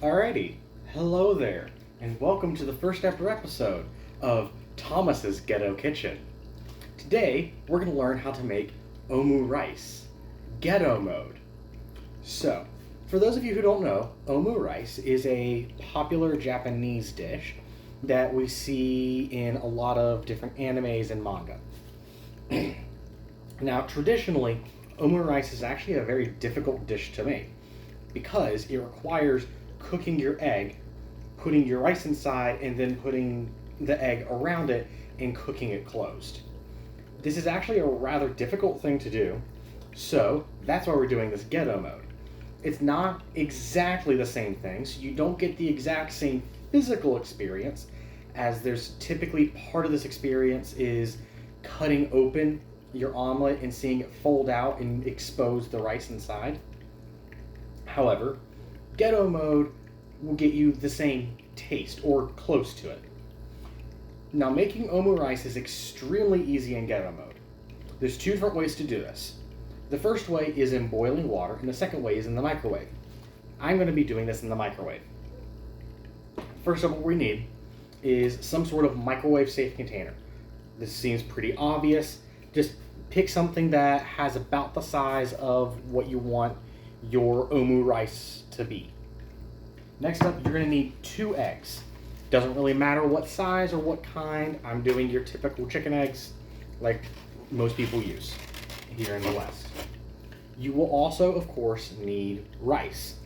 Alrighty, hello there, and welcome to the first ever episode of Thomas's Ghetto Kitchen. Today, we're going to learn how to make Omurice, Ghetto mode. So, for those of you who don't know, Omurice is a popular Japanese dish that we see in a lot of different animes and manga. Now, traditionally, Omurice is actually a very difficult dish to make because it requires cooking your egg, putting your rice inside, and then putting the egg around it and cooking it closed. This is actually a rather difficult thing to do, so that's why we're doing this Ghetto mode. It's not exactly the same thing, so you don't get the exact same physical experience, as there's typically part of this experience is cutting open your omelet and seeing it fold out and expose the rice inside. However, Ghetto mode will get you the same taste, or close to it. Now, making Omurice is extremely easy in Ghetto mode. There's two different ways to do this. The first way is in boiling water, and the second way is in the microwave. I'm going to be doing this in the microwave. First of all, what we need is some sort of microwave-safe container. This seems pretty obvious. Just pick something that has about the size of what you want your Omurice to be. Next up, you're going to need 2 eggs. Doesn't really matter what size or what kind. I'm doing your typical chicken eggs like most people use here in the West. You will also, of course, need rice.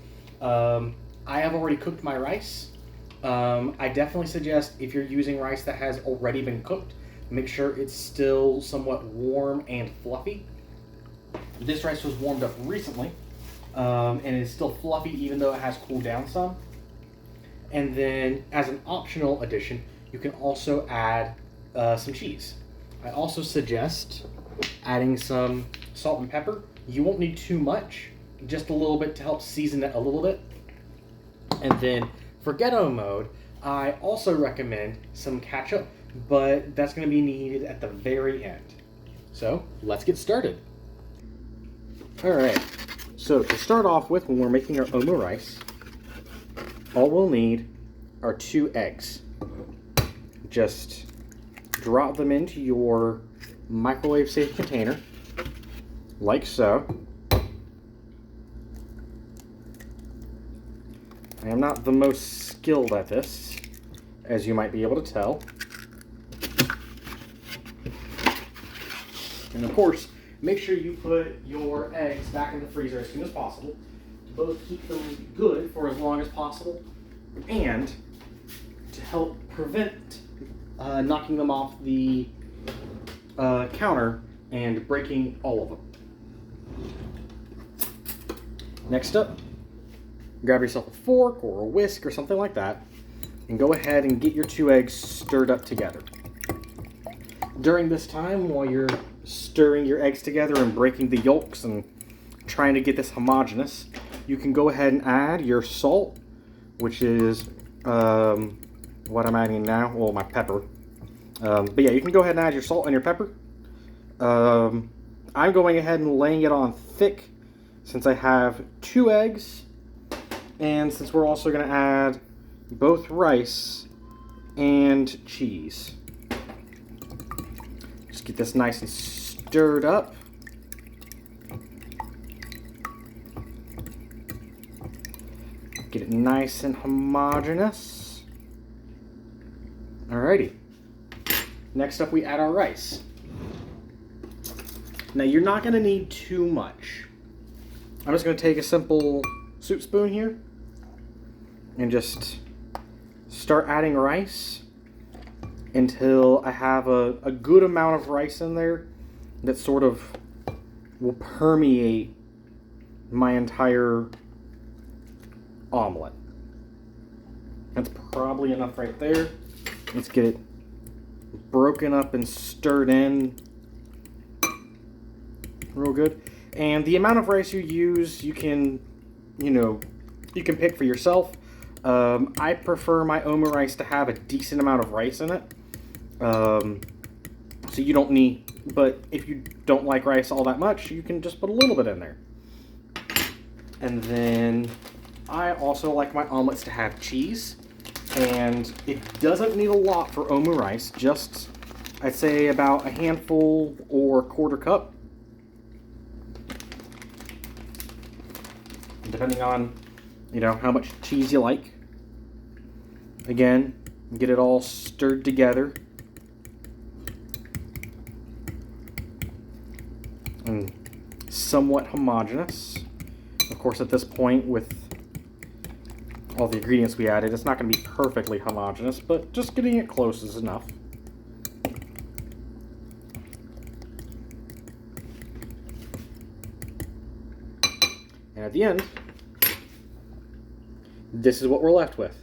I have already cooked my rice. I definitely suggest if you're using rice that has already been cooked, make sure it's still somewhat warm and fluffy. This rice was warmed up recently, and it's still fluffy even though it has cooled down some. And then, as an optional addition, you can also add some cheese. I also suggest adding some salt and pepper. You won't need too much, just a little bit to help season it a little bit. And then, for Ghetto mode, I also recommend some ketchup, but that's going to be needed at the very end. So, let's get started. Alright, so to start off with, when we're making our Omurice, all we'll need are 2 eggs. Just drop them into your microwave safe container, like so. I am not the most skilled at this, as you might be able to tell. And of course, make sure you put your eggs back in the freezer as soon as possible. Both keep them good for as long as possible, and to help prevent knocking them off the counter and breaking all of them. Next up, grab yourself a fork or a whisk or something like that, and go ahead and get your 2 eggs stirred up together. During this time, while you're stirring your eggs together and breaking the yolks and trying to get this homogeneous, you can go ahead and add your salt, which is what I'm adding now. Well, my pepper. But yeah, you can go ahead and add your salt and your pepper. I'm going ahead and laying it on thick since I have 2 eggs, and since we're also going to add both rice and cheese. Just get this nice and stirred up. Get it nice and homogeneous. Alrighty. Next up, we add our rice. Now, you're not going to need too much. I'm just going to take a simple soup spoon here and just start adding rice until I have a good amount of rice in there that sort of will permeate my entire omelet. That's probably enough right there. Let's get it broken up and stirred in real good. And the amount of rice you use, you can pick for yourself. I prefer my Omurice to have a decent amount of rice in it. So you don't need, but if you don't like rice all that much, you can just put a little bit in there. And then I also like my omelets to have cheese, and it doesn't need a lot for omurice, just I'd say about a handful or quarter cup, depending on, you know, how much cheese you like. Again, get it all stirred together. And somewhat homogeneous. Of course, at this point, with all the ingredients we added, it's not going to be perfectly homogeneous, but just getting it close is enough. And at the end, this is what we're left with.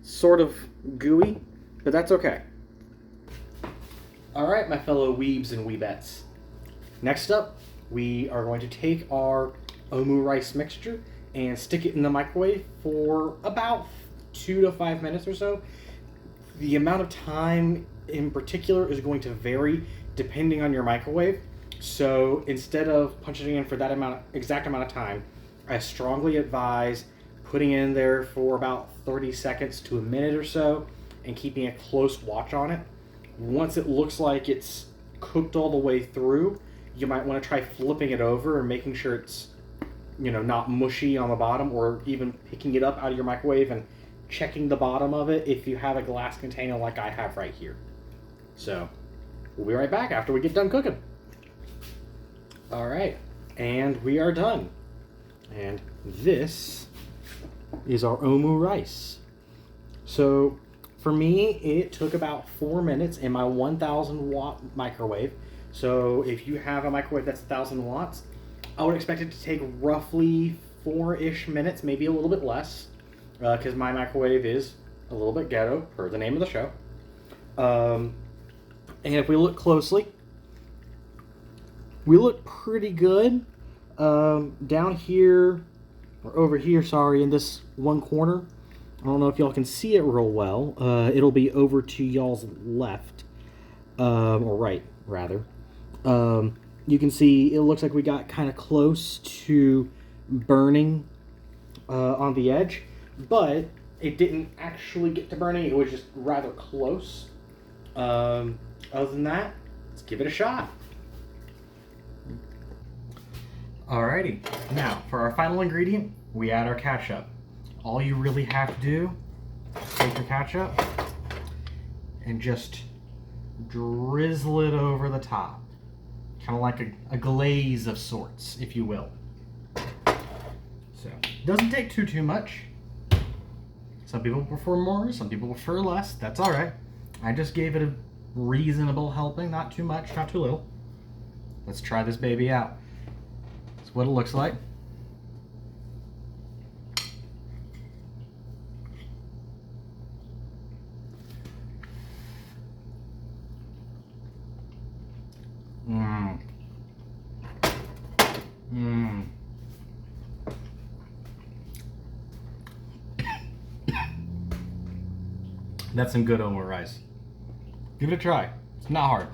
Sort of gooey, but that's okay. Alright, my fellow weebs and weebettes. Next up, we are going to take our omurice mixture and stick it in the microwave for about 2 to 5 minutes or so. The amount of time in particular is going to vary depending on your microwave. So instead of punching it in for that exact amount of time, I strongly advise putting it in there for about 30 seconds to a minute or so and keeping a close watch on it. Once it looks like it's cooked all the way through, you might want to try flipping it over and making sure it's, you know, not mushy on the bottom, or even picking it up out of your microwave and checking the bottom of it if you have a glass container like I have right here. So we'll be right back after we get done cooking. All right, and we are done. And this is our omurice. So for me, it took about 4 minutes in my 1000 watt microwave. So if you have a microwave that's 1000 watts, I would expect it to take roughly 4-ish minutes, maybe a little bit less, because my microwave is a little bit ghetto, per the name of the show. And if we look closely, we look pretty good. Down here, or over here, sorry, in this one corner, I don't know if y'all can see it real well. It'll be over to y'all's left, or right, rather. You can see it looks like we got kind of close to burning on the edge, but it didn't actually get to burning. It was just rather close. Other than that, let's give it a shot. Alrighty, now for our final ingredient, we add our ketchup. All you really have to do is take your ketchup and just drizzle it over the top. Kind of like a glaze of sorts, if you will. So, it doesn't take too much. Some people prefer more, some people prefer less. That's alright. I just gave it a reasonable helping, not too much, not too little. Let's try this baby out. That's what it looks like. That's some good omurice. Give it a try. It's not hard.